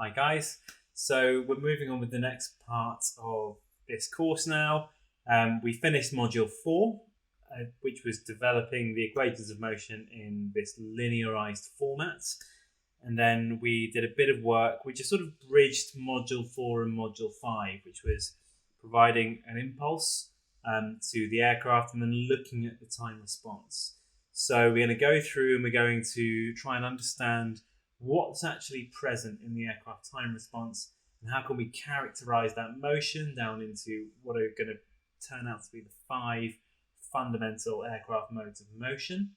Hi guys, so we're moving on with the next part of this course now. We finished module 4, which was developing the equations of motion in this linearized format. And then we did a bit of work which just sort of bridged module 4 and module 5, which was providing an impulse to the aircraft and then looking at the time response. So we're going to go through and we're going to try and understand what's actually present in the aircraft time response and how can we characterize that motion down into what are going to turn out to be the 5 fundamental aircraft modes of motion.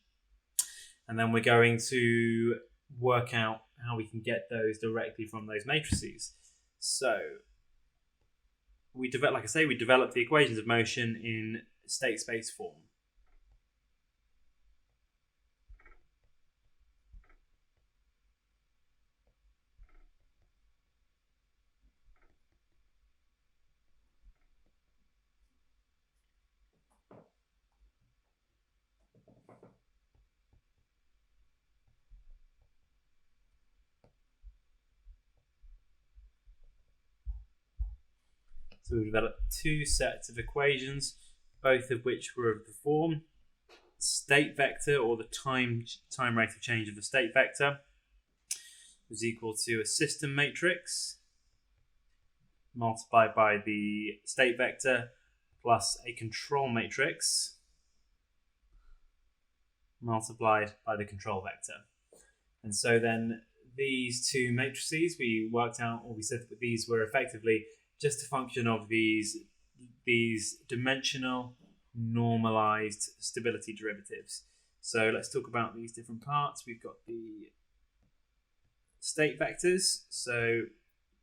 And then we're going to work out how we can get those directly from those matrices. So we developed the equations of motion in state space form. So we developed 2 sets of equations, both of which were of the form state vector, or the time rate of change of the state vector, was equal to a system matrix multiplied by the state vector plus a control matrix multiplied by the control vector. And so then these 2 matrices, we worked out, or we said that these were effectively just a function of these dimensional normalized stability derivatives. So let's talk about these different parts. We've got the state vectors. So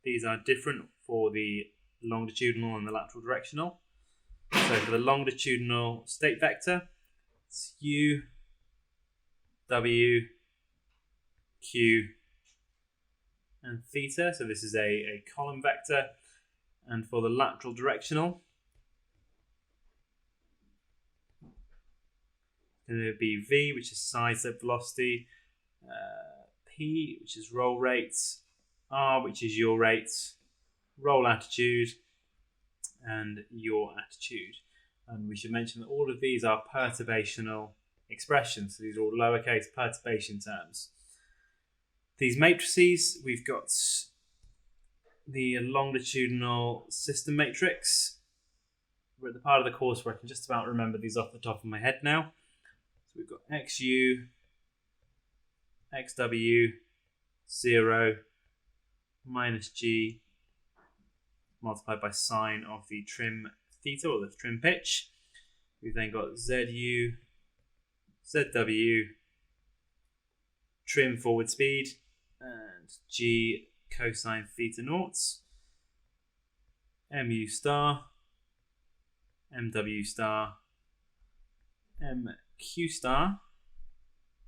these are different for the longitudinal and the lateral directional. So for the longitudinal state vector, it's U, W, Q, and theta. So this is a column vector. And for the lateral directional, it's going to be V, which is side slope velocity, P, which is roll rate, R, which is yaw rate, roll attitude, and yaw attitude. And we should mention that all of these are perturbational expressions. So these are all lowercase perturbation terms. These matrices, we've got the longitudinal system matrix. We're at the part of the course where I can just about remember these off the top of my head now. So we've got XU, XW, 0, minus G, multiplied by sine of the trim theta, or the trim pitch. We've then got ZU, ZW, trim forward speed, and G cosine theta naught, MU star, MW star, MQ star,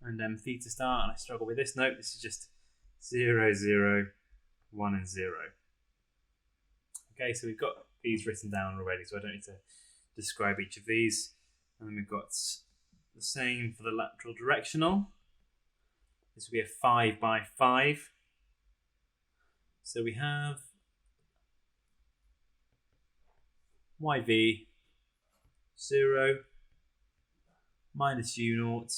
and M theta star. And I struggle with this note. This is just 0, 0, 1, and 0. Okay, so we've got these written down already, so I don't need to describe each of these. And then we've got the same for the lateral directional. This will be a 5 by 5. So we have YV 0 minus U naught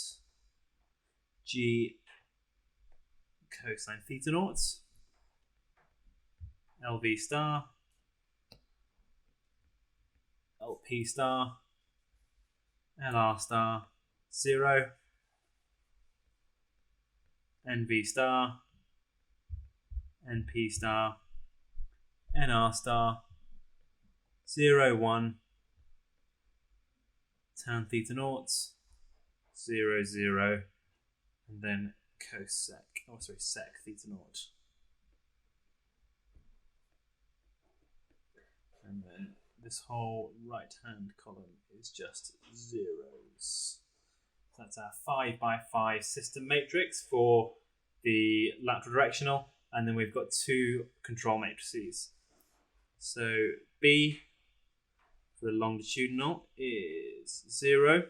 G cosine theta naught, LV star, LP star, LR star 0, NV star, NP star, NR star, 0, 1, tan theta naught, 0, 0, and then sec theta naught. And then this whole right hand column is just zeros. So that's our 5 by 5 system matrix for the lateral directional. And then we've got 2 control matrices. So B for the longitudinal is 0.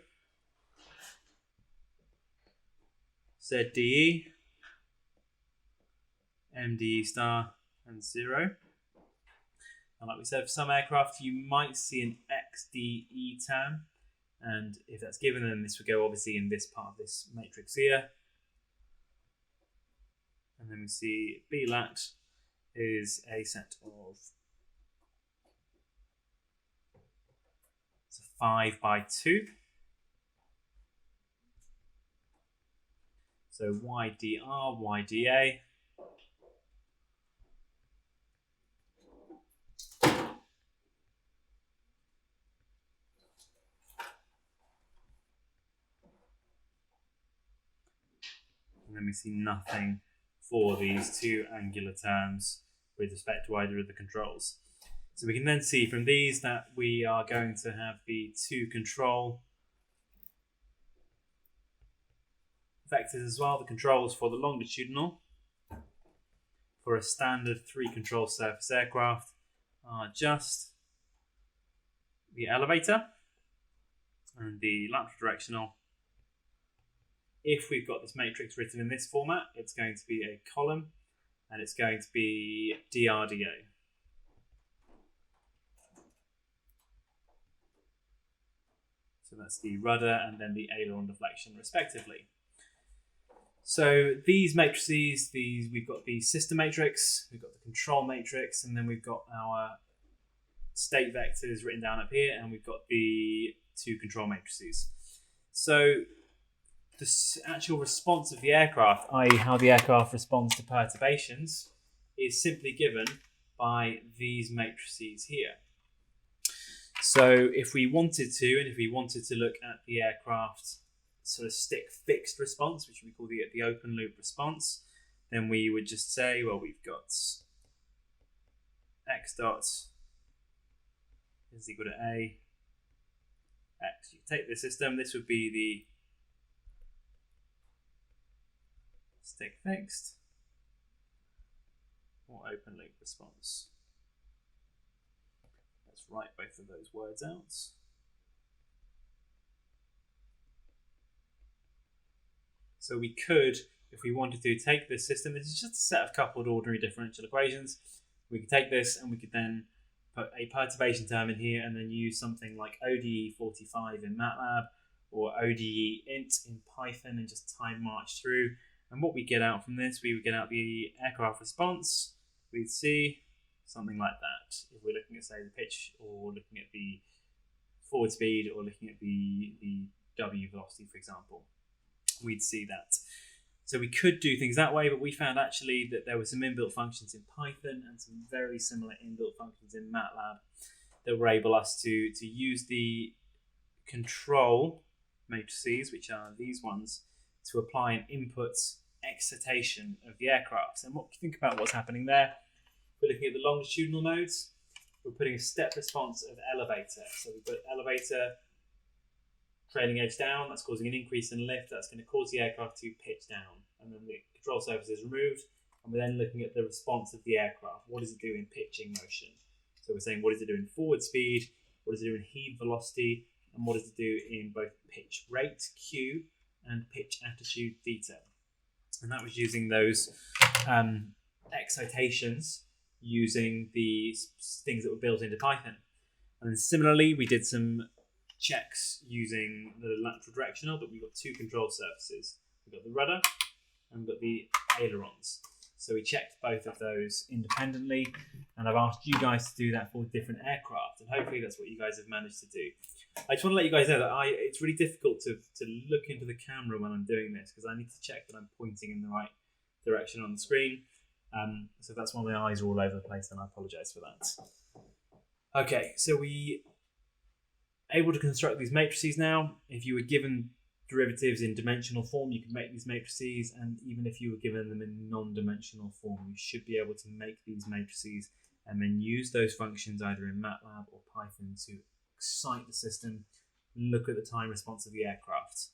ZDE, MDE star, and 0. And like we said, for some aircraft, you might see an XDE term. And if that's given, then this would go obviously in this part of this matrix here. And then we see BLAT is a set of 5 by 2. So YDR, YDA. And then we see nothing for these two angular terms with respect to either of the controls. So we can then see from these that we are going to have the two control vectors as well. The controls for the longitudinal for a standard 3 control surface aircraft are just the elevator and the lateral directional. If we've got this matrix written in this format, it's going to be a column and it's going to be DRDO. So that's the rudder and then the aileron deflection respectively. So these matrices, we've got the system matrix, we've got the control matrix, and then we've got our state vectors written down up here, and we've got the two control matrices. So the actual response of the aircraft, i.e. how the aircraft responds to perturbations, is simply given by these matrices here. So if we wanted to look at the aircraft sort of stick fixed response, which we call the open loop response, then we would just say, well, we've got x dot is equal to a x. You take the system, this would be the stick fixed or open loop response. Let's write both of those words out. So we could, if we wanted to, take this system. This is just a set of coupled ordinary differential equations. We could take this and we could then put a perturbation term in here and then use something like ODE45 in MATLAB or ODE int in Python and just time march through. And what we get out from this, we would get out the aircraft response. We'd see something like that. If we're looking at, say, the pitch, or looking at the forward speed, or looking at the W velocity, for example, we'd see that. So we could do things that way, but we found actually that there were some inbuilt functions in Python and some very similar inbuilt functions in MATLAB that were able us to use the control matrices, which are these ones, to apply an input excitation of the aircraft. And what think about what's happening there? We're looking at the longitudinal modes. We're putting a step response of elevator. So we put elevator trailing edge down. That's causing an increase in lift. That's going to cause the aircraft to pitch down. And then the control surface is removed. And we're then looking at the response of the aircraft. What does it do in pitching motion? So we're saying, what does it do in forward speed? What does it do in heave velocity? And what does it do in both pitch rate, Q, and pitch attitude, theta? And that was using those excitations using the things that were built into Python. And then similarly, we did some checks using the lateral directional, but we've got two control surfaces. We've got the rudder and we've got the ailerons. So we checked both of those independently, and I've asked you guys to do that for different aircraft, and hopefully that's what you guys have managed to do. I just want to let you guys know that it's really difficult to look into the camera when I'm doing this, because I need to check that I'm pointing in the right direction on the screen. So if that's why my eyes are all over the place, then I apologise for that. Okay, so we are able to construct these matrices now. If you were given derivatives in dimensional form, you could make these matrices, and even if you were given them in non-dimensional form, you should be able to make these matrices and then use those functions either in MATLAB or Python to excite the system, look at the time response of the aircraft.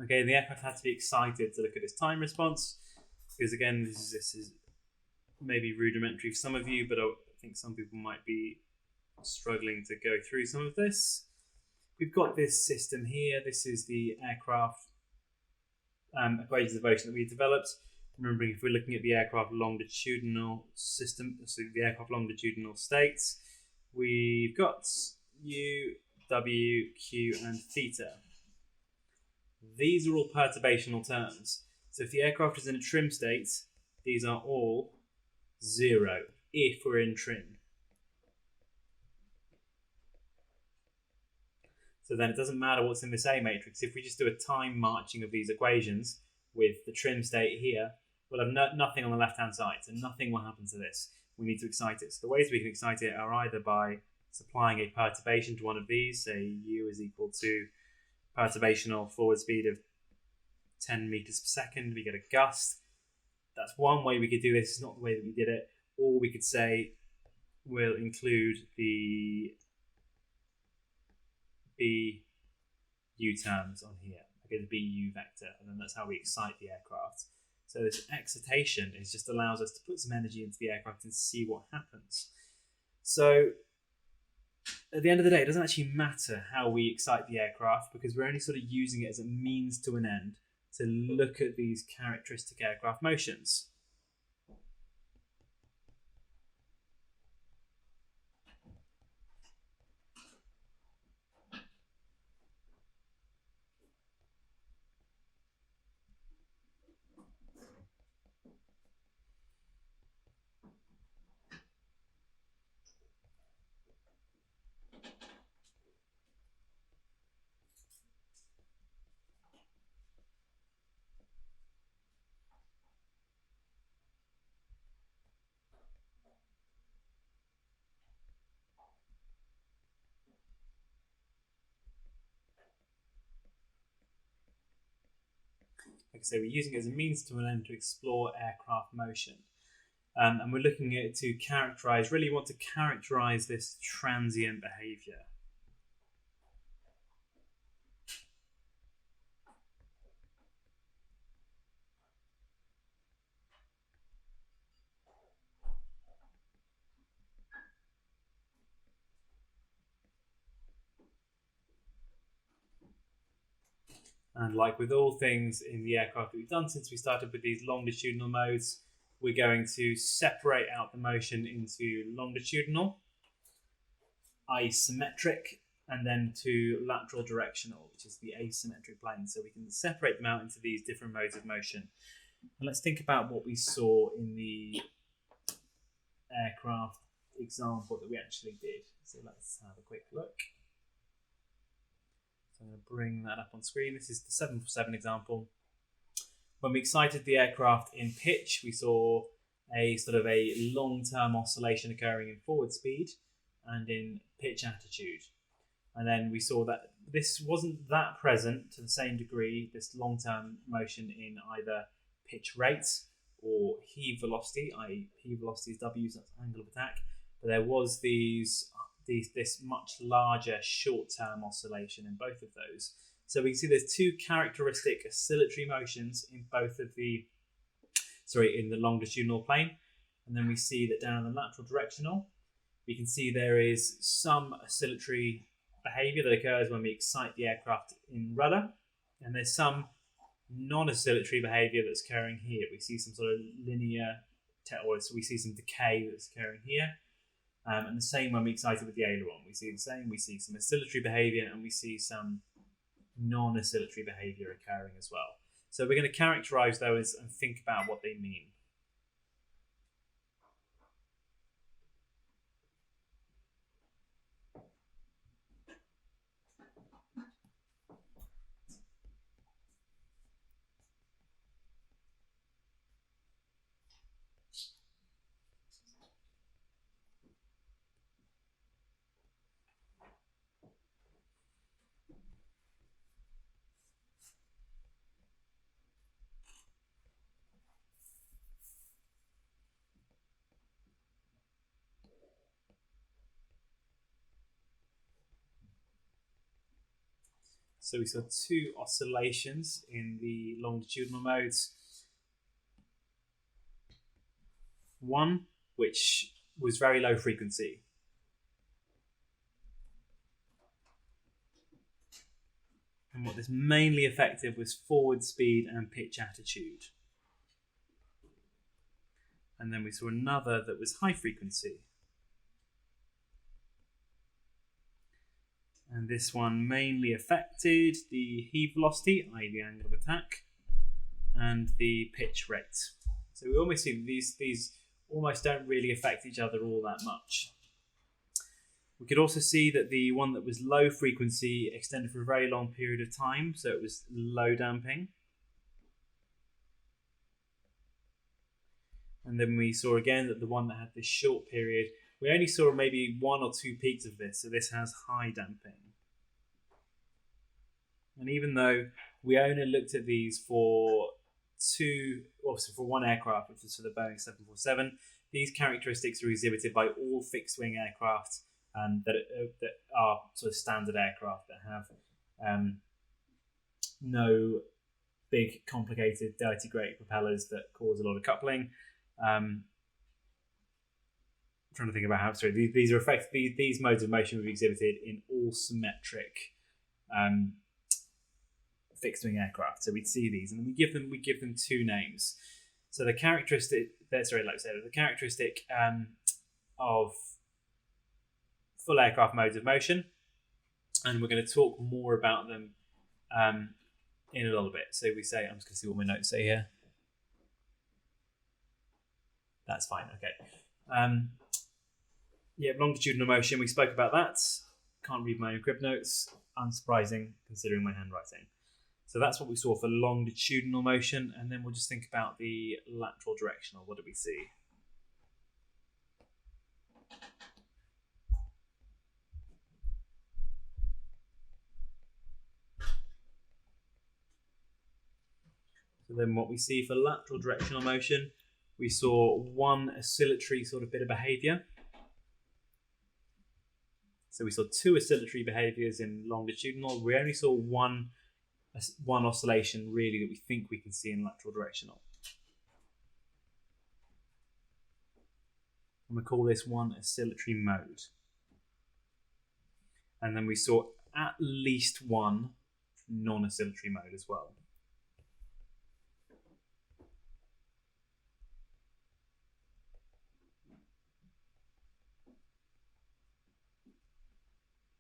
Okay, the aircraft had to be excited to look at its time response, because again, this is maybe rudimentary for some of you, but I think some people might be struggling to go through some of this. We've got this system here. This is the aircraft equations of motion that we developed. Remembering, if we're looking at the aircraft longitudinal system, so the aircraft longitudinal states, we've got U, W, Q, and theta. These are all perturbational terms. So if the aircraft is in a trim state, these are all 0 if we're in trim. So then it doesn't matter what's in this A matrix. If we just do a time marching of these equations with the trim state here, we'll have nothing on the left-hand side. So nothing will happen to this. We need to excite it. So the ways we can excite it are either by supplying a perturbation to one of these, say U is equal to perturbational forward speed of 10 meters per second, we get a gust. That's one way we could do this. It's not the way that we did it. Or we could say we'll include the BU terms on here, okay, the BU vector, and then that's how we excite the aircraft. So this excitation just allows us to put some energy into the aircraft and see what happens. So at the end of the day, it doesn't actually matter how we excite the aircraft, because we're only sort of using it as a means to an end to look at these characteristic aircraft motions. Like I say, we're using it as a means to an end to explore aircraft motion. And we're looking at it to characterize, really want to characterize this transient behavior. And like with all things in the aircraft that we've done since we started with these longitudinal modes, we're going to separate out the motion into longitudinal, isometric, and then to lateral directional, which is the asymmetric plane. So we can separate them out into these different modes of motion. And let's think about what we saw in the aircraft example that we actually did. So let's have a quick look. So I'm going to bring that up on screen. This is the 747 example. When we excited the aircraft in pitch, we saw a sort of a long-term oscillation occurring in forward speed and in pitch attitude. And then we saw that this wasn't that present to the same degree, this long-term motion, in either pitch rate or heave velocity, i.e. heave velocity is W, so that's angle of attack. But there was this much larger short-term oscillation in both of those. So we can see there's two characteristic oscillatory motions in both of the, in the longitudinal plane. And then we see that down in the lateral directional, we can see there is some oscillatory behavior that occurs when we excite the aircraft in rudder. And there's some non-oscillatory behavior that's occurring here. We see some sort of linear, or so we see some decay that's occurring here. And the same when we excite it with the aileron. We see the same, we see some oscillatory behavior, and we see some non-oscillatory behavior occurring as well. So we're going to characterize those and think about what they mean. So we saw two oscillations in the longitudinal modes. One, which was very low frequency. And what this mainly affected was forward speed and pitch attitude. And then we saw another that was high frequency. And this one mainly affected the heave velocity, i.e. the angle of attack, and the pitch rate. So we almost see these almost don't really affect each other all that much. We could also see that the one that was low frequency extended for a very long period of time, so it was low damping. And then we saw again that the one that had this short period, we only saw maybe one or two peaks of this, so this has high damping. And even though we only looked at these for one aircraft, which was for the Boeing 747, these characteristics are exhibited by all fixed-wing aircraft that are sort of standard aircraft that have no big, complicated, dirty grate propellers that cause a lot of coupling. I'm trying to think about how. Sorry, these modes of motion we've exhibited in all symmetric fixed-wing aircraft. So we'd see these, and then we give them two names. So the characteristic, the characteristic of full aircraft modes of motion, and we're going to talk more about them in a little bit. So we say, I'm just going to see what my notes say here. That's fine. Okay. Longitudinal motion. We spoke about that. Can't read my own crib notes. Unsurprising considering my handwriting. So that's what we saw for longitudinal motion, and then we'll just think about the lateral directional. What did we see? So then what we see for lateral directional motion, we saw one oscillatory sort of bit of behavior. So we saw two oscillatory behaviors in longitudinal. We only saw one oscillation really that we think we can see in lateral directional. And we call this one oscillatory mode. And then we saw at least one non-oscillatory mode as well.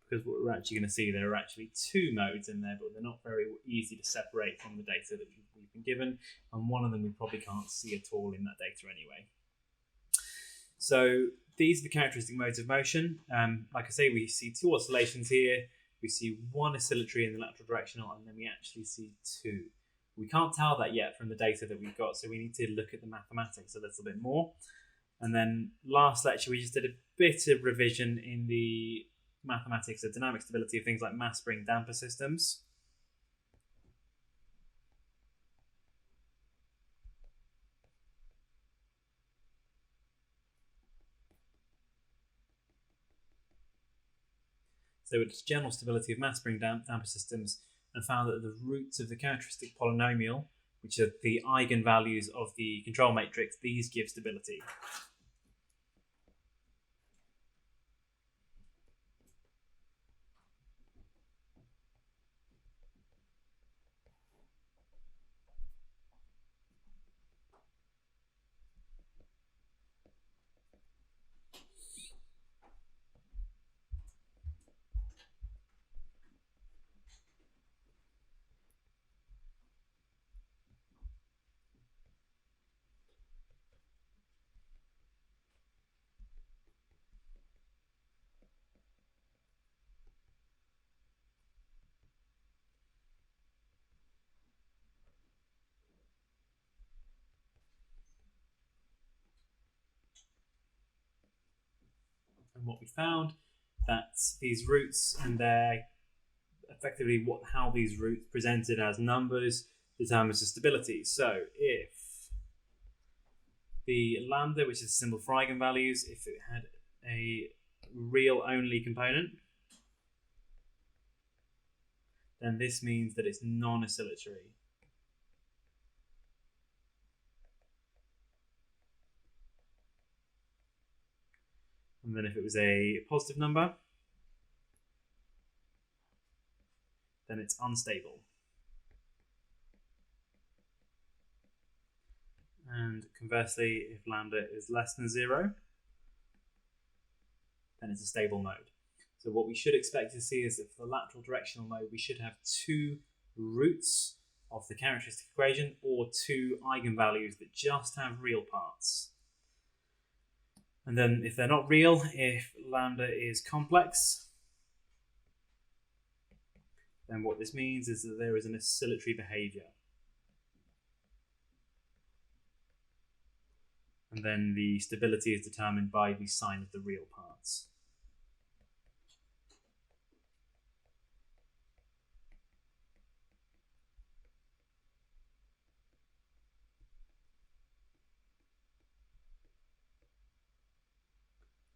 Because what we're actually going to see, there are actually two modes in there, but they're not very easy to separate from the data that we've been given, and one of them we probably can't see at all in that data anyway. So these are the characteristic modes of motion. Like I say, we see two oscillations here, we see one oscillatory in the lateral directional, and then we actually see two. We can't tell that yet from the data that we've got, so we need to look at the mathematics a little bit more. And then last lecture, we just did a bit of revision in the mathematics of dynamic stability of things like mass spring damper systems. So it's general stability of mass spring damper systems, and found that the roots of the characteristic polynomial, which are the eigenvalues of the control matrix, these give stability. And what we found, that these roots and their effectively how these roots presented as numbers determines the stability. So if the lambda, which is a symbol for eigenvalues, if it had a real only component, then this means that it's non-oscillatory. And then if it was a positive number, then it's unstable. And conversely, if lambda is less than 0, then it's a stable mode. So what we should expect to see is that for the lateral directional mode, we should have two roots of the characteristic equation or two eigenvalues that just have real parts. And then if they're not real, if lambda is complex, then what this means is that there is an oscillatory behavior. And then the stability is determined by the sign of the real parts.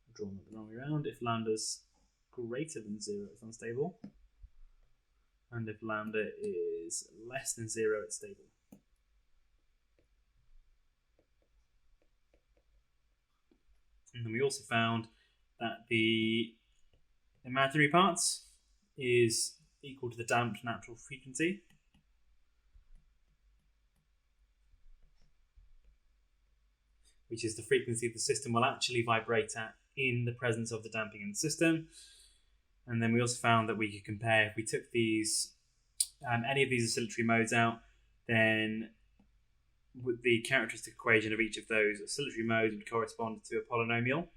I've drawn it the wrong way around. If lambda's greater than 0, it's unstable. And if lambda is less than 0, it's stable. And then we also found that the imaginary parts is equal to the damped natural frequency. Which is the frequency the system will actually vibrate at in the presence of the damping in the system. And then we also found that we could compare, if we took these, any of these oscillatory modes out, then the characteristic equation of each of those oscillatory modes would correspond to a polynomial.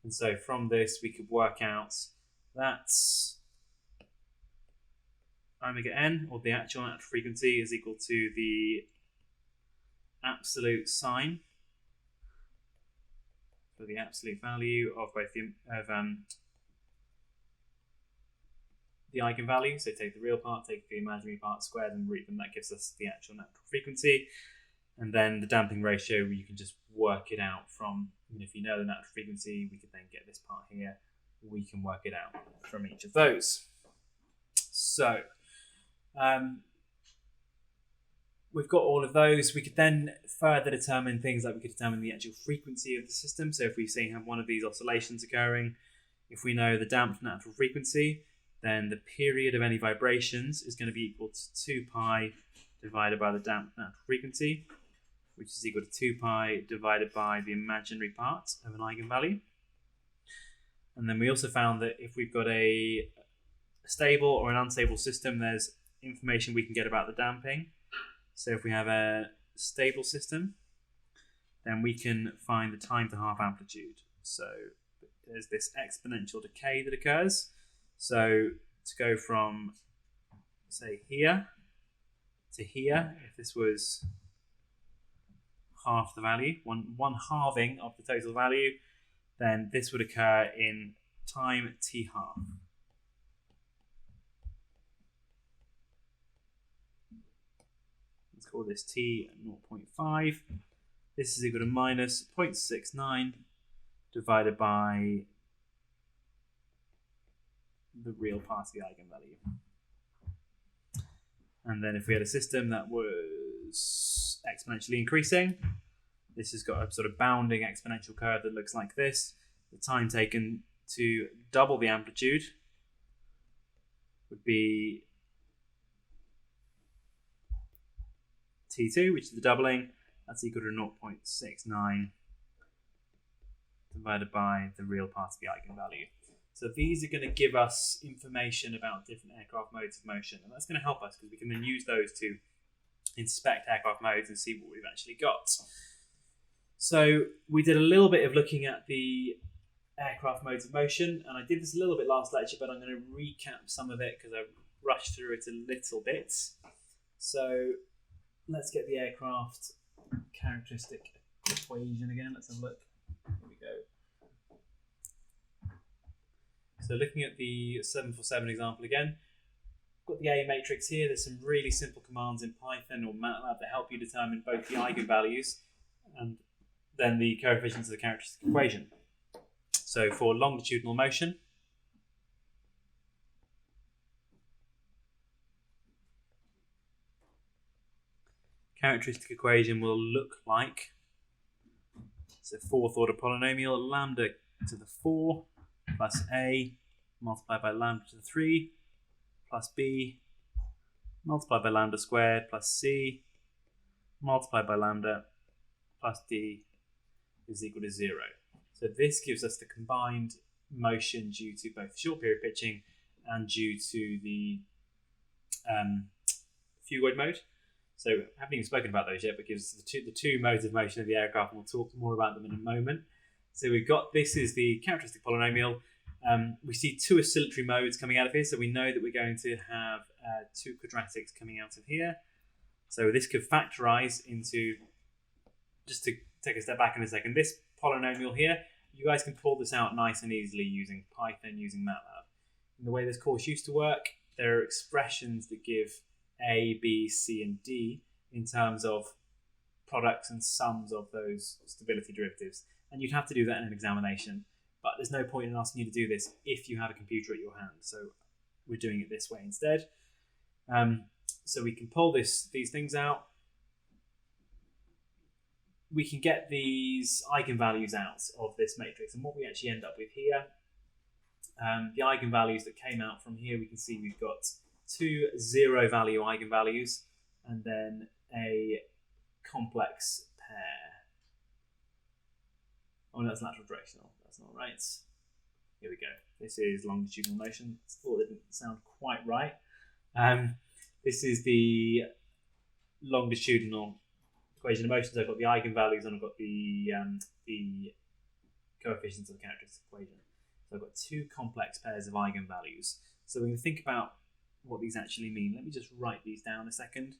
And so from this, we could work out that omega n, or the actual natural frequency, is equal to the absolute sine for the absolute value of both the eigenvalue. So take the real part, take the imaginary part squared, and root them. That gives us the actual natural frequency. And then the damping ratio, you can just work it out from, if you know the natural frequency, we could then get this part here. We can work it out from each of those. So we've got all of those. We could then further determine things like we could determine the actual frequency of the system. So if we say have one of these oscillations occurring, if we know the damped natural frequency, then the period of any vibrations is going to be equal to 2 pi divided by the damped natural frequency, which is equal to 2 pi divided by the imaginary part of an eigenvalue. And then we also found that if we've got a stable or an unstable system, there's information we can get about the damping. So if we have a stable system, then we can find the time to half amplitude. So there's this exponential decay that occurs. So to go from, say, here to here, if this was half the value, one halving of the total value, then this would occur in time t half. Let's call this t 0.5. This is equal to minus 0.69 divided by the real part of the eigenvalue. And then if we had a system that was exponentially increasing, this has got a sort of bounding exponential curve that looks like this. The time taken to double the amplitude would be T2, which is the doubling. That's equal to 0.69 divided by the real part of the eigenvalue. So these are going to give us information about different aircraft modes of motion, and that's going to help us because we can then use those to inspect aircraft modes and see what we've actually got. So we did a little bit of looking at the aircraft modes of motion, and I did this a little bit last lecture, but I'm going to recap some of it because I rushed through it a little bit. So let's get the aircraft characteristic equation again. Let's have a look. Here we go. So looking at the 747 example again, Got the A matrix here. There's some really simple commands in Python or MATLAB that help you determine both the eigenvalues and then the coefficients of the characteristic equation. So for longitudinal motion, characteristic equation will look like, it's a fourth order polynomial, lambda to the 4 plus a multiplied by lambda to the 3 plus b multiplied by lambda squared plus c multiplied by lambda plus d is equal to 0. So this gives us the combined motion due to both short period pitching and due to the Phugoid mode. So I haven't even spoken about those yet, but gives the two modes of motion of the aircraft, and we'll talk more about them in a moment. So we've got, this is the characteristic polynomial. We see two oscillatory modes coming out of here, so we know that we're going to have two quadratics coming out of here. So this could factorize into, just to take a step back in a second, this polynomial here, you guys can pull this out nice and easily using Python, using MATLAB. And the way this course used to work, there are expressions that give A, B, C, and D in terms of products and sums of those stability derivatives. And you'd have to do that in an examination. But there's no point in asking you to do this if you have a computer at your hand. So we're doing it this way instead. So we can pull these things out. We can get these eigenvalues out of this matrix. And what we actually end up with here, the eigenvalues that came out from here, we can see we've got two 0 value eigenvalues and then a complex pair. Oh, no, that's lateral directional. That's not right. Here we go. This is longitudinal motion. I thought it didn't sound quite right. This is the longitudinal equation of motion. So I've got the eigenvalues and I've got the coefficients of the characteristic equation. So I've got two complex pairs of eigenvalues. So we can think about what these actually mean. Let me just write these down a second.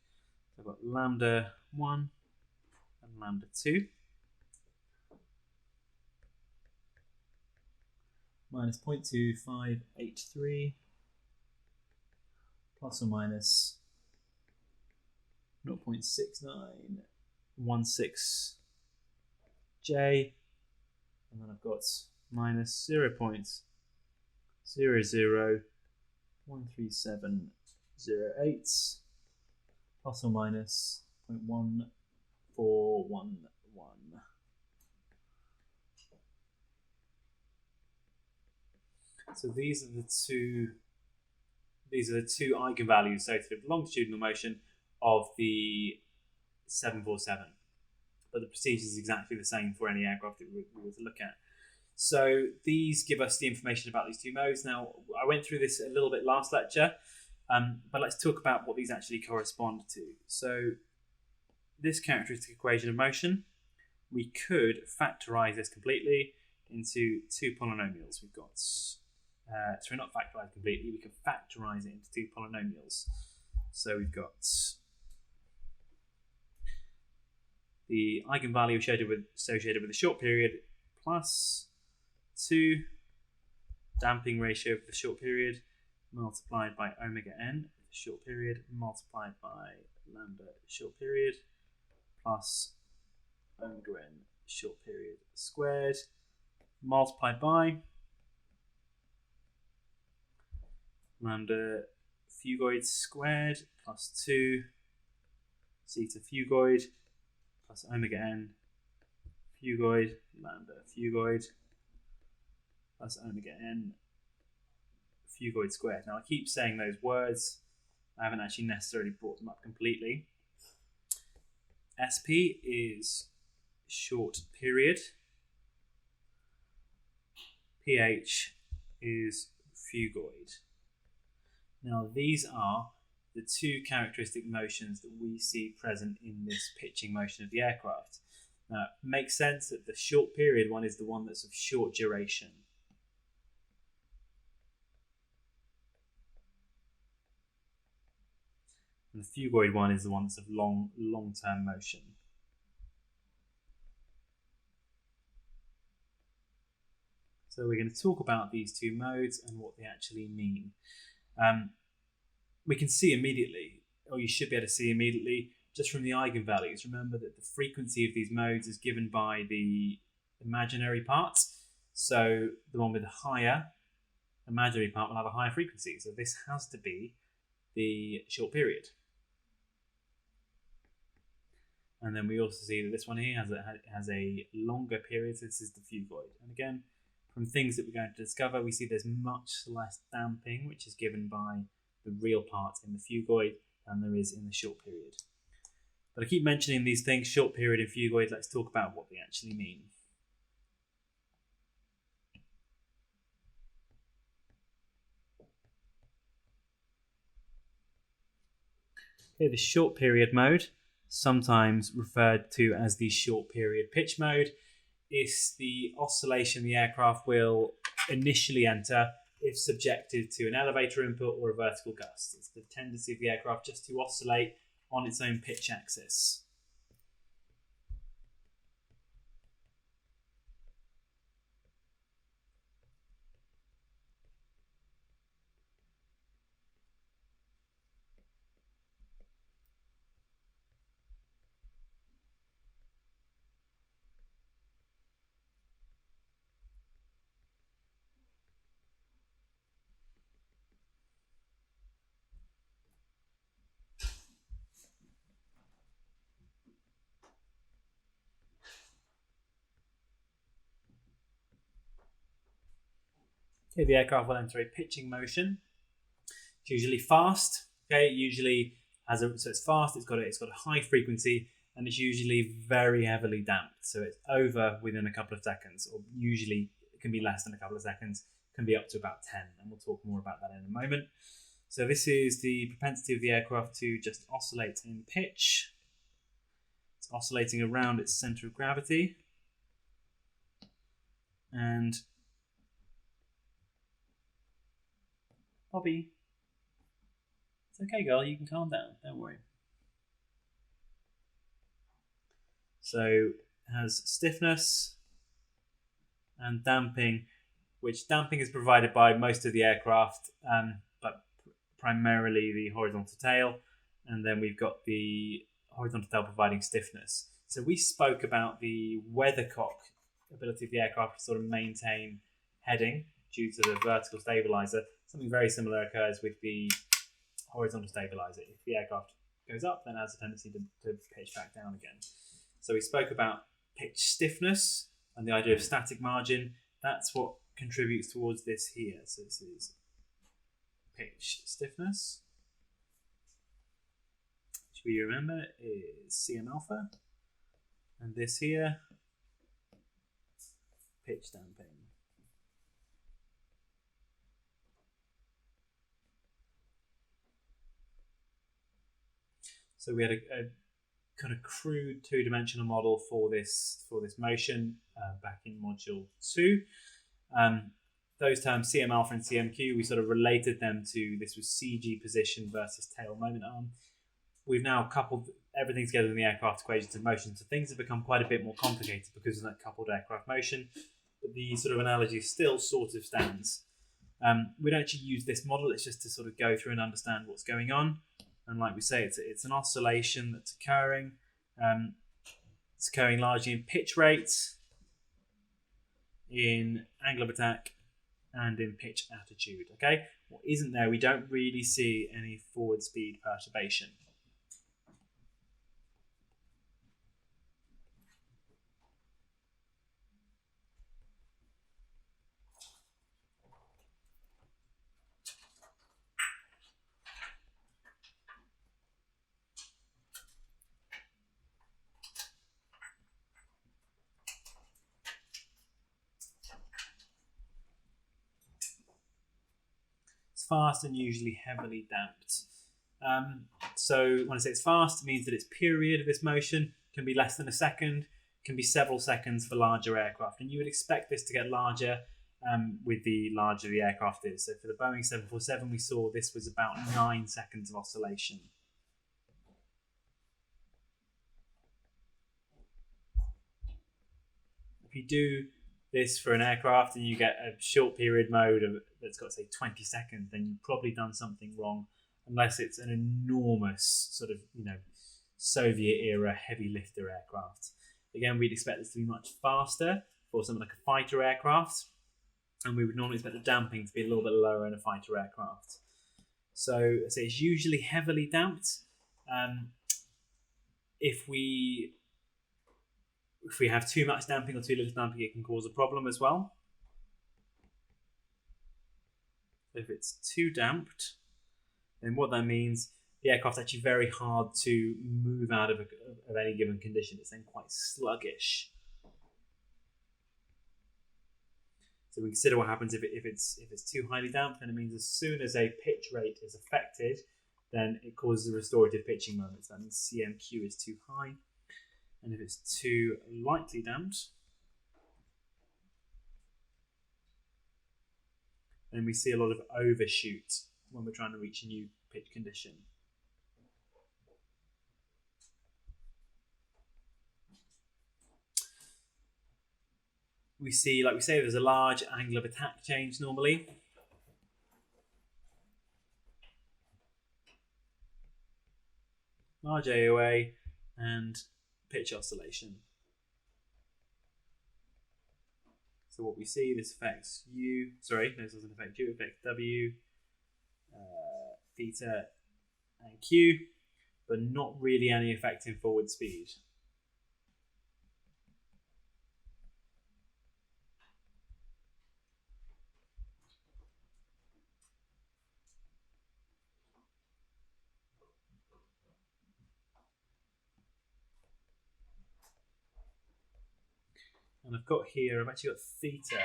So I've got lambda 1 and lambda 2. Minus 0.2583 plus or minus 0.6916J, and then I've got minus 0.001378 plus or minus 0.1411. So these are the two eigenvalues associated with longitudinal motion of the 747. But the procedure is exactly the same for any aircraft that we were to look at. So these give us the information about these two modes. Now, I went through this a little bit last lecture, but let's talk about what these actually correspond to. So this characteristic equation of motion, we could factorize this completely into two polynomials. We've got, so we're not factorized completely, we can factorize it into two polynomials. So we've got the eigenvalue associated with the short period plus 2 damping ratio for the short period multiplied by omega n for the short period multiplied by lambda short period plus omega n short period squared multiplied by lambda Phugoid squared plus 2 zeta Phugoid plus omega n Phugoid lambda Phugoid plus omega n Phugoid squared. Now I keep saying those words, I haven't actually necessarily brought them up completely. SP is short period, PH is Phugoid. Now these are the two characteristic motions that we see present in this pitching motion of the aircraft. Now, it makes sense that the short period one is the one that's of short duration. And the Phugoid one is the one that's of long-term motion. So we're going to talk about these two modes and what they actually mean. we can see immediately, or you should be able to see immediately, just from the eigenvalues. Remember that the frequency of these modes is given by the imaginary parts. So the one with the higher imaginary part will have a higher frequency. So this has to be the short period. And then we also see that this one here has a longer period. So this is the Phugoid. And again, from things that we're going to discover, we see there's much less damping, which is given by the real part in the Phugoid than there is in the short period. But I keep mentioning these things, short period and Phugoid. Let's talk about what they actually mean. Okay, the short period mode, sometimes referred to as the short period pitch mode, is the oscillation the aircraft will initially enter if subjected to an elevator input or a vertical gust. It's the tendency of the aircraft just to oscillate on its own pitch axis. Okay, the aircraft will enter a pitching motion. It's usually fast. Okay, it usually so it's fast. It's got a high frequency, and it's usually very heavily damped. So it's over within a couple of seconds, or usually it can be less than a couple of seconds. It can be up to about 10, and we'll talk more about that in a moment. So this is the propensity of the aircraft to just oscillate in pitch. It's oscillating around its center of gravity, and Bobby, it's okay, girl. You can calm down. Don't worry. So it has stiffness and damping, which damping is provided by most of the aircraft, but primarily the horizontal tail. And then we've got the horizontal tail providing stiffness. So we spoke about the weathercock ability of the aircraft to sort of maintain heading due to the vertical stabilizer. Something very similar occurs with the horizontal stabilizer. If the aircraft goes up, then it has a tendency to pitch back down again. So we spoke about pitch stiffness and the idea of static margin. That's what contributes towards this here. So this is pitch stiffness, which we remember is CM alpha. And this here, pitch damping. So we had a kind of crude two-dimensional model for this motion back in module 2. Those terms CM alpha and CMQ, we sort of related them to this was CG position versus tail moment arm. We've now coupled everything together in the aircraft equations of motion, so things have become quite a bit more complicated because of that coupled aircraft motion. But the sort of analogy still sort of stands. We don't actually use this model, it's just to sort of go through and understand what's going on. And like we say, it's an oscillation that's occurring. It's occurring largely in pitch rates, in angle of attack, and in pitch attitude. Okay, what isn't there? We don't really see any forward speed perturbation. Fast and usually heavily damped. So when I say it's fast, it means that its period of this motion can be less than a second, can be several seconds for larger aircraft. And you would expect this to get larger with the larger the aircraft is. So for the Boeing 747, we saw this was about 9 seconds of oscillation. If you do this for an aircraft and you get a short period mode that's got, say, 20 seconds, then you've probably done something wrong unless it's an enormous sort of, Soviet era heavy lifter aircraft. Again, we'd expect this to be much faster for something like a fighter aircraft, and we would normally expect the damping to be a little bit lower in a fighter aircraft. So it's usually heavily damped. If we have too much damping or too little damping, it can cause a problem as well. If it's too damped, then what that means, the aircraft's actually very hard to move out of any given condition. It's then quite sluggish. So we consider what happens if it's too highly damped, and it means as soon as a pitch rate is affected, then it causes a restorative pitching moment. So that means CMQ is too high. And if it's too lightly damped, then we see a lot of overshoot when we're trying to reach a new pitch condition. We see, like we say, there's a large angle of attack change normally. Large AOA and pitch oscillation. So what we see, this affects U, sorry, no, this doesn't affect U, it affects W, theta and Q, but not really any effect in forward speed. And I've actually got theta.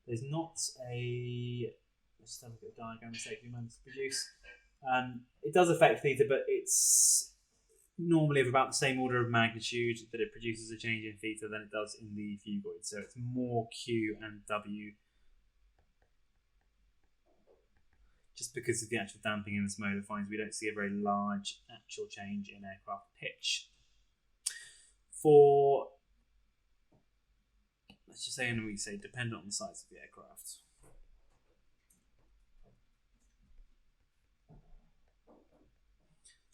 There's not a, let's have a look at the diagram and see if we managed to produce. It does affect theta, but it's normally of about the same order of magnitude that it produces a change in theta than it does in the Phugoid. So it's more Q and W, just because of the actual damping in this mode of fines, we don't see a very large actual change in aircraft pitch. For, let's just say, and we say dependent on the size of the aircraft.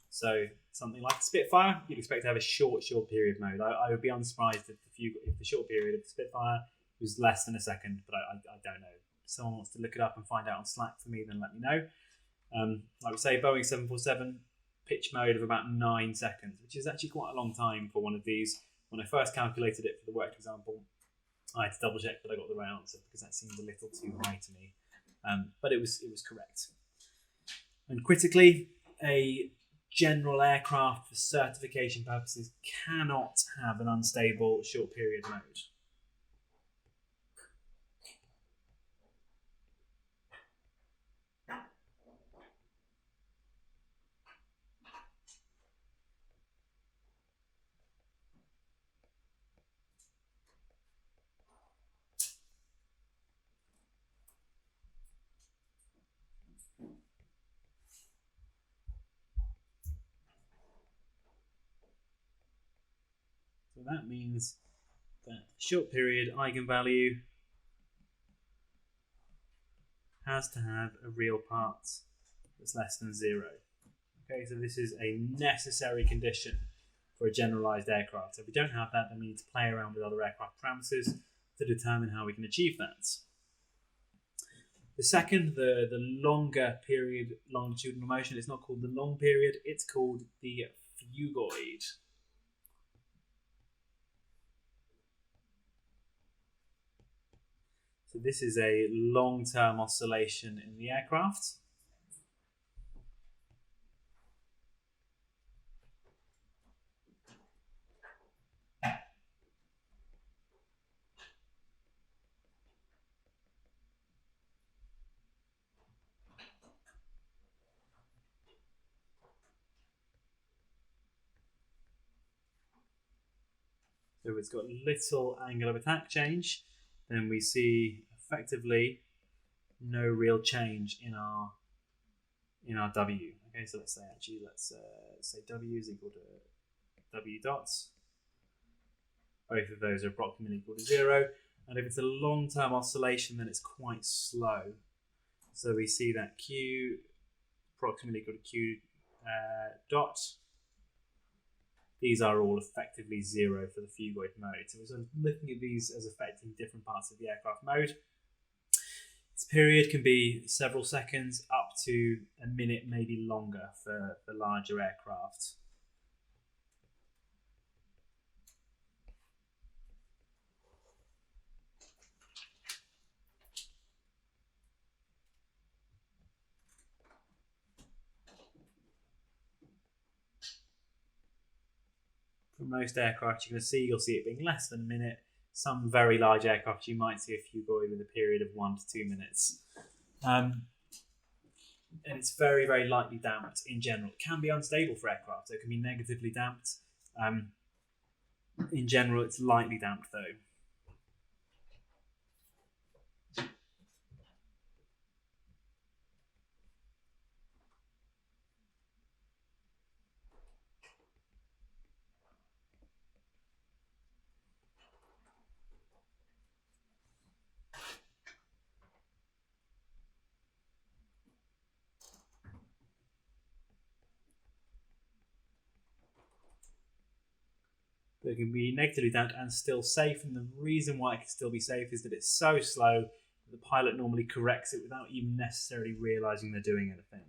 So something like a Spitfire, you'd expect to have a short period mode. I would be unsurprised if the short period of the Spitfire was less than a second, but I don't know. If someone wants to look it up and find out on Slack for me, then let me know. Like we say, Boeing 747 pitch mode of about 9 seconds, which is actually quite a long time for one of these. When I first calculated it for the worked example, I had to double check that I got the right answer because that seemed a little too high to me, but it was correct. And critically, a general aircraft for certification purposes cannot have an unstable short period mode. So that means that short period eigenvalue has to have a real part that's less than 0. Okay, so this is a necessary condition for a generalized aircraft. So if we don't have that, then we need to play around with other aircraft parameters to determine how we can achieve that. The second, the longer period longitudinal motion, it's not called the long period, it's called the Phugoid. So this is a long-term oscillation in the aircraft. So if it's got little angle of attack change, then we see effectively no real change in our W. Okay, so let's say W is equal to W dots. Both of those are approximately equal to 0. And if it's a long-term oscillation, then it's quite slow. So we see that Q approximately equal to q dot. These are all effectively 0 for the Phugoid mode. So we're looking at these as affecting different parts of the aircraft mode. Its period can be several seconds up to a minute, maybe longer for larger aircraft. For most aircraft you'll see it being less than a minute. Some very large aircraft you might see a Phugoid with a period of 1 to 2 minutes. And it's very, very lightly damped in general. It can be unstable for aircraft, so it can be negatively damped. In general, it's lightly damped though. But it can be negatively damped and still safe, and the reason why it can still be safe is that it's so slow that the pilot normally corrects it without even necessarily realising they're doing anything.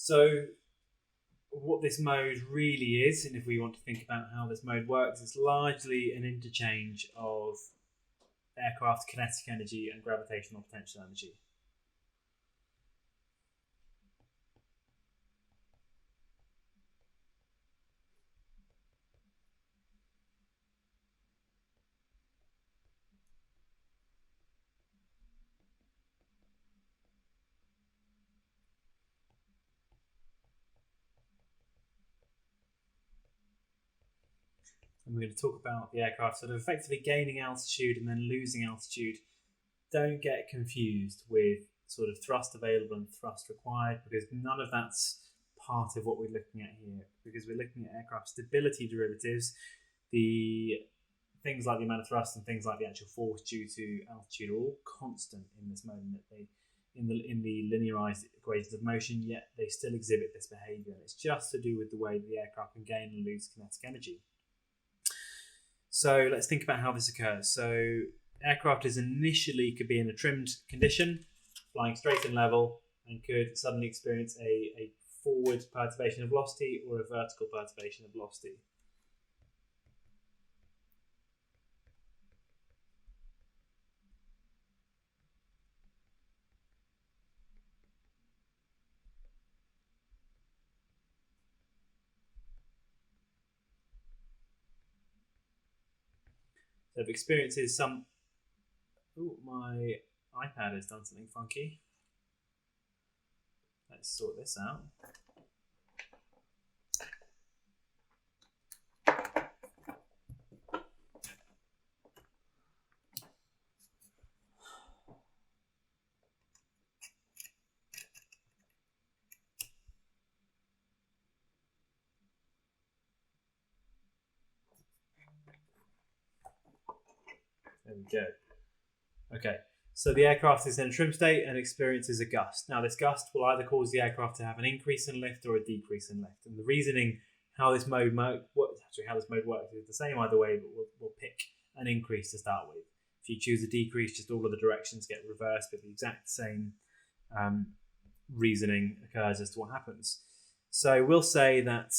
So what this mode really is, and if we want to think about how this mode works, it's largely an interchange of aircraft kinetic energy and gravitational potential energy. And we're going to talk about the aircraft sort of effectively gaining altitude and then losing altitude. Don't get confused with sort of thrust available and thrust required, because none of that's part of what we're looking at here, because we're looking at aircraft stability derivatives. The things like the amount of thrust and things like the actual force due to altitude are all constant in this mode, that they in the linearized equations of motion, yet they still exhibit this behavior. It's just to do with the way the aircraft can gain and lose kinetic energy. So let's think about how this occurs. So aircraft could be in a trimmed condition, flying straight and level, and could suddenly experience a forward perturbation of velocity or a vertical perturbation of velocity. So if experiences some... Oh, my iPad has done something funky. Let's sort this out. There we go. Okay, so the aircraft is in a trim state and experiences a gust. Now, this gust will either cause the aircraft to have an increase in lift or a decrease in lift. And the reasoning how this mode works is the same either way, but we'll pick an increase to start with. If you choose a decrease, just all of the directions get reversed, but the exact same reasoning occurs as to what happens. So we'll say that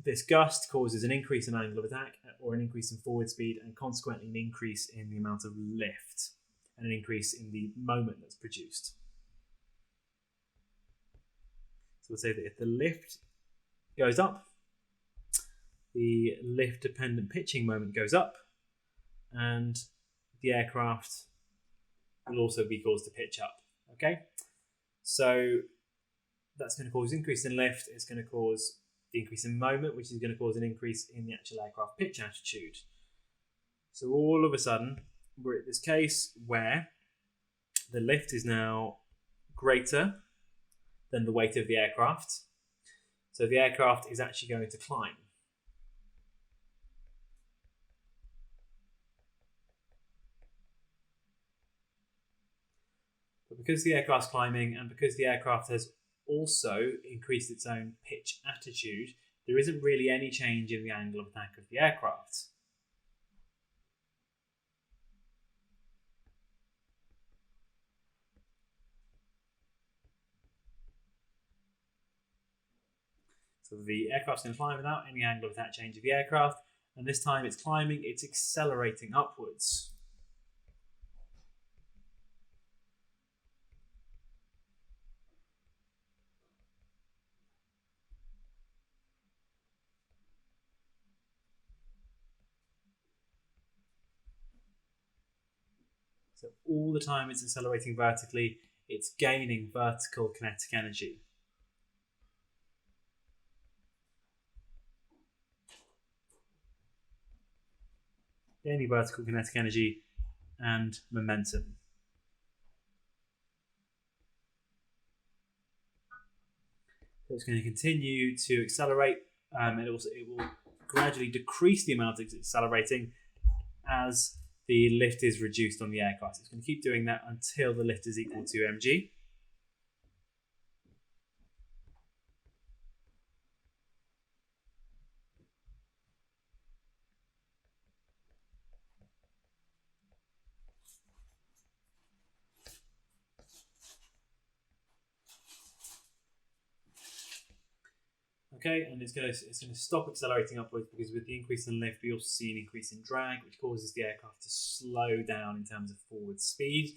this gust causes an increase in angle of attack or an increase in forward speed, and consequently an increase in the amount of lift and an increase in the moment that's produced. So we'll say that if the lift goes up, the lift dependent pitching moment goes up, and the aircraft will also be caused to pitch up. Okay, so that's going to cause increase in lift. It's going to cause the increase in moment, which is going to cause an increase in the actual aircraft pitch attitude. So all of a sudden, we're at this case where the lift is now greater than the weight of the aircraft. So the aircraft is actually going to climb. But because the aircraft's climbing and because the aircraft has also increased its own pitch attitude, there isn't really any change in the angle of attack of the aircraft. So the aircraft's going to climb without any angle of attack change of the aircraft, and this time it's climbing, it's accelerating upwards. So all the time it's accelerating vertically, it's gaining vertical kinetic energy. Gaining vertical kinetic energy and momentum. So it's going to continue to accelerate. It will gradually decrease the amount it's accelerating as the lift is reduced on the aircraft. It's going to keep doing that until the lift is equal to mg. Okay, and it's going to stop accelerating upwards because with the increase in lift, we also see an increase in drag, which causes the aircraft to slow down in terms of forward speed.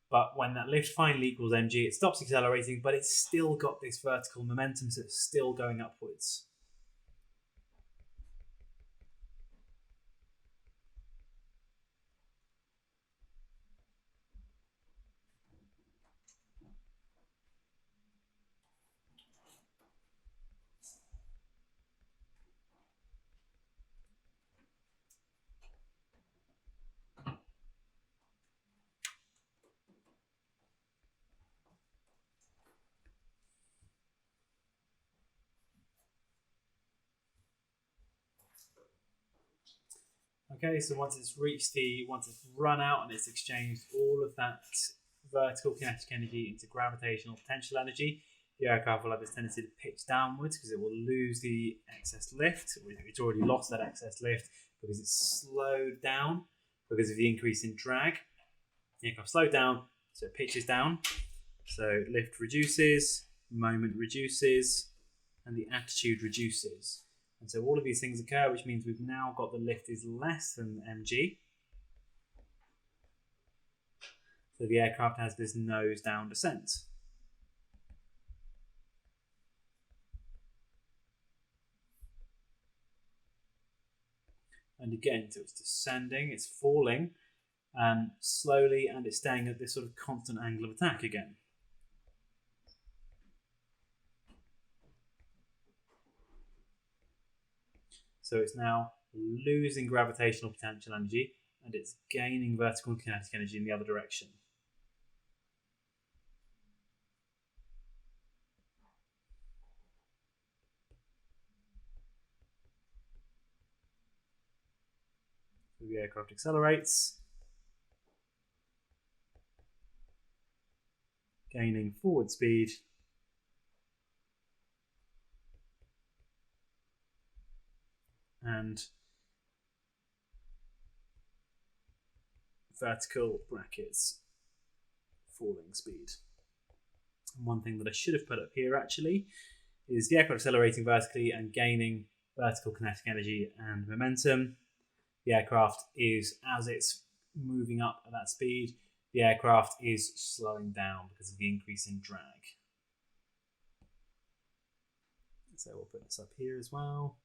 But when that lift finally equals mg, it stops accelerating, but it's still got this vertical momentum, so it's still going upwards. Okay, so once it's run out and it's exchanged all of that vertical kinetic energy into gravitational potential energy, the aircraft will have this tendency to pitch downwards because it will lose the excess lift. It's already lost that excess lift because it's slowed down because of the increase in drag. The aircraft slowed down, so it pitches down. So lift reduces, moment reduces, and the attitude reduces. And so all of these things occur, which means we've now got the lift is less than mg. So the aircraft has this nose down descent. And again, so it's descending, it's falling slowly, and it's staying at this sort of constant angle of attack again. So it's now losing gravitational potential energy and it's gaining vertical kinetic energy in the other direction. So the aircraft accelerates, gaining forward speed, and vertical brackets falling speed. And one thing that I should have put up here actually is the aircraft accelerating vertically and gaining vertical kinetic energy and momentum. The aircraft is, as it's moving up at that speed, the aircraft is slowing down because of the increase in drag. So we'll put this up here as well.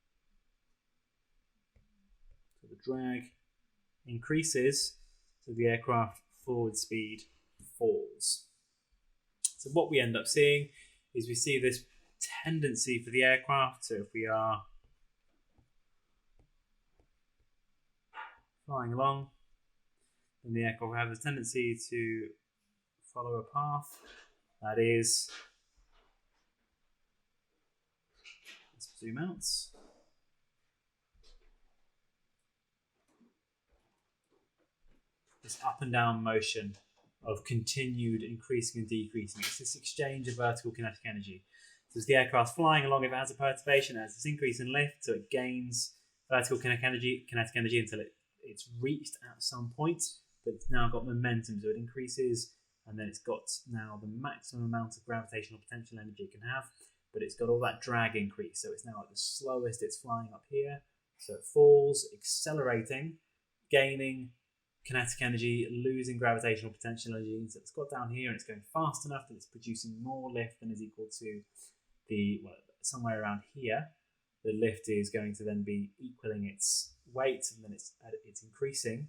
So the drag increases, so the aircraft forward speed falls. So what we end up seeing is we see this tendency for the aircraft. So if we are flying along, then the aircraft will have a tendency to follow a path that is, let's zoom out, this up and down motion of continued increasing and decreasing. It's this exchange of vertical kinetic energy. So as the aircraft's flying along, if it has a perturbation, it has this increase in lift, so it gains vertical kinetic energy until it's reached at some point, but it's now got momentum, so it increases, and then it's got now the maximum amount of gravitational potential energy it can have, but it's got all that drag increase, so it's now at the slowest it's flying up here, so it falls, accelerating, gaining kinetic energy, losing gravitational potential energy, so it's got down here and it's going fast enough that it's producing more lift than is equal to the, well, somewhere around here, the lift is going to then be equaling its weight, and then it's increasing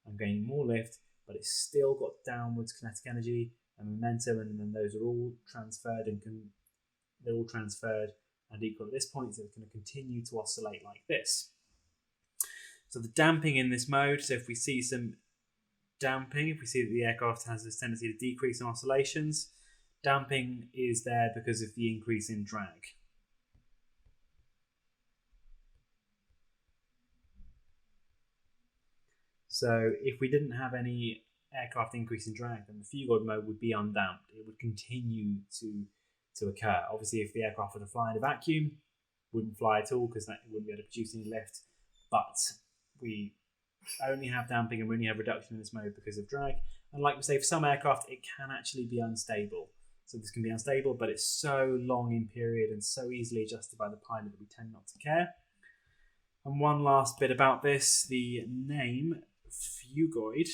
and gaining more lift, but it's still got downwards kinetic energy and momentum, and then those are all transferred they're all transferred and equal at this point, so it's going to continue to oscillate like this. So the damping in this mode, so if we see some damping, if we see that the aircraft has this tendency to decrease in oscillations, damping is there because of the increase in drag. So if we didn't have any aircraft increase in drag, then the Phugoid mode would be undamped. It would continue to occur. Obviously, if the aircraft were to fly in a vacuum, it wouldn't fly at all because it wouldn't be able to produce any lift. But we only have damping and we only have reduction in this mode because of drag. And like we say, for some aircraft, it can actually be unstable. So this can be unstable, but it's so long in period and so easily adjusted by the pilot that we tend not to care. And one last bit about this, the name Phugoid.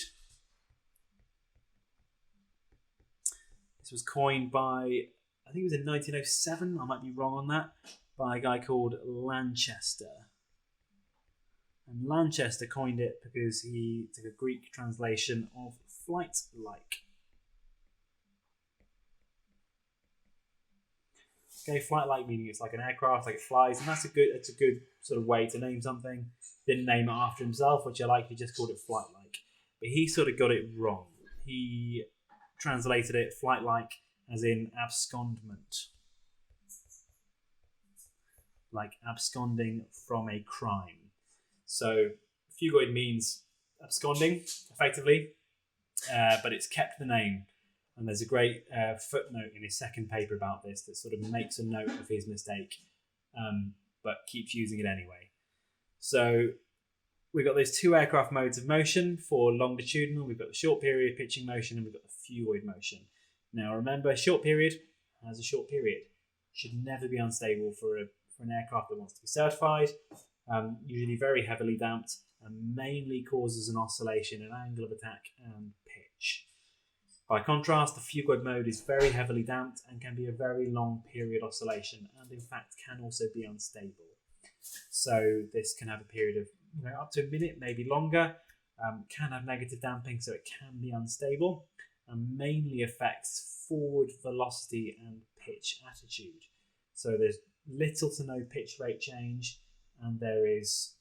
This was coined by, I think it was in 1907, I might be wrong on that, by a guy called Lanchester. And Lanchester coined it because he took a Greek translation of flight-like. Okay, flight-like meaning it's like an aircraft, like it flies, and that's a good sort of way to name something. Didn't name it after himself, which I like. He just called it flight-like, but he sort of got it wrong. He translated it flight-like as in abscondment, like absconding from a crime. So Phugoid means absconding, effectively, but it's kept the name. And there's a great footnote in his second paper about this that sort of makes a note of his mistake, but keeps using it anyway. So we've got those two aircraft modes of motion for longitudinal. We've got the short period pitching motion, and we've got the Phugoid motion. Now remember, short period has a short period. Should never be unstable for an aircraft that wants to be certified. Usually very heavily damped, and mainly causes an oscillation in angle of attack and pitch. By contrast, the Phugoid mode is very heavily damped and can be a very long period oscillation, and in fact can also be unstable. So this can have a period of up to a minute, maybe longer, can have negative damping, so it can be unstable, and mainly affects forward velocity and pitch attitude. So there's little to no pitch rate change, and there is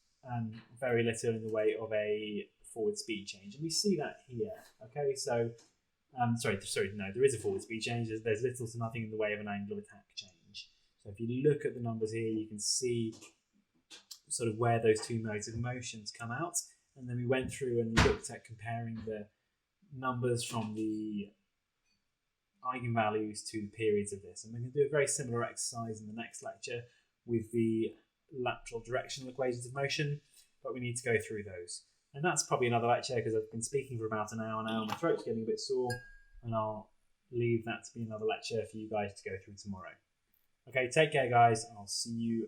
very little in the way of a forward speed change, and we see that here. Okay, so there is a forward speed change. There's little to nothing in the way of an angle of attack change. So if you look at the numbers here, you can see sort of where those two modes of motions come out, and then we went through and looked at comparing the numbers from the eigenvalues to the periods of this, and we're going to do a very similar exercise in the next lecture with the lateral directional equations of motion, but we need to go through those. And that's probably another lecture because I've been speaking for about an hour now, my throat's getting a bit sore, and I'll leave that to be another lecture for you guys to go through tomorrow. Okay, take care guys, I'll see you